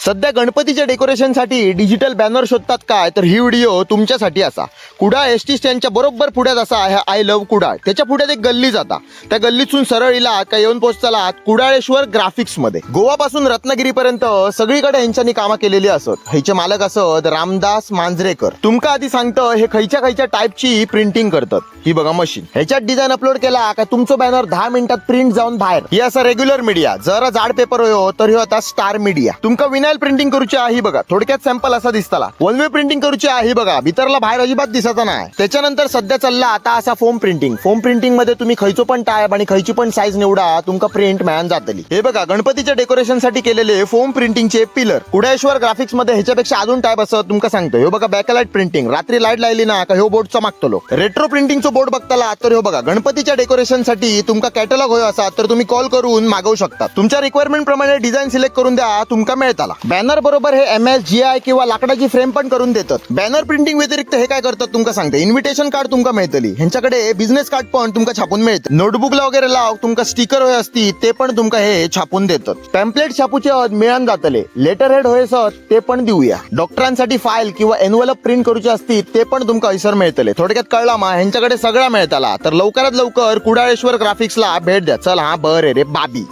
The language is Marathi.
सध्या गणपतीच्या डेकोरेशनसाठी डिजिटल बॅनर शोधतात काय, तर ही व्हिडिओ तुमच्यासाठी असा. कुडाळ एसटी स्टँडच्या बरोबर पुढ्यात असा आहे आय लव्ह कुडाळ. त्याच्या पुढ्यात एक गल्ली जाता. त्या गल्लीतून सरळ इला का येऊन पोहोचताला कुडाळेश्वर ग्राफिक्स मध्ये. गोवापासून रत्नागिरीपर्यंत सगळीकडे ह्यांच्यानी कामं केलेली असत. ह्याचे मालक असत रामदास मांजरेकर. तुमका आधी सांगतं हे खयच्या टाईपची प्रिंटिंग करतात. ही बघा मशीन. ह्याच्यात डिझाईन अपलोड केला का तुमचं बॅनर 10 मिनिटात प्रिंट जाऊन बाहेर. हे असा रेग्युलर मीडिया. जरा जाड पेपर हो तर हे आता स्टार मीडिया. तुमका विनाईल प्रिंटिंग करूची आहे बघा. थोडक्यात सॅम्पल असा दिसताला. वन वे प्रिंटिंग करूची आहे बघा. भीतरला बाहेर अजिबात दिसत नाही. त्याच्यानंतर सध्या चालला आता असा फोम प्रिंटिंग. फोम प्रिंटिंग मध्ये तुम्ही खयचो पण टाईप आणि खयची पण साईज निवडा, तुमका प्रिंट मिळून जातली. हे बघा गणपतीच्या डेकोरेशन साठी केलेले फोम प्रिंटिंगचे पिलर. कुडाळेश्वर ग्राफिक्स मध्ये ह्याच्यापेक्षा अजून टाईप असं तुमका सांगतो. हे बघा बॅकलाइट प्रिंटिंग. रात्री लाईट लावली ना का हे बोर्ड चमकतलो. रेट्रो प्रिंटिंगचा बोर्ड बघताला तर हे बघा गणपतीच्या डेकोरेशन साठी तुमका कॅटलॉग होय असा तर तुम्ही कॉल करून मागवू शकता. तुमच्या रिक्वायरमेंट प्रमाणे डिझाईन सिलेक्ट करून द्या, तुमका मिळताला. बॅनर बरोबर हे MS GI किंवा लाकडाची फ्रेम पण करून देतात. बॅनर प्रिंटिंग व्यतिरिक्त हे काय करतात तुमका सांगते. इन्व्हिटेशन कार्ड तुमका मिळतली. ह्यांच्याकडे बिझनेस कार्ड पण तुमका छापून मिळतं. नोटबुकला वगैरे लाव तुमका स्टिकर होय असती ते पण तुमका हे छापून देतात. पॅम्पलेट छापूचे मिळून जातले. लेटर हेड होय ते पण देऊया. डॉक्टरांसाठी फाईल किंवा एनवलप प्रिंट करूची असती ते पण तुमका हैसर मिळतले. थोडक्यात कळला मा ह्यांच्याकडे सगळा मिळताला. तर लवकरात लवकर कुडाळेश्वर ग्राफिक्सला भेट द्या. चल हा बरे रे बाबी.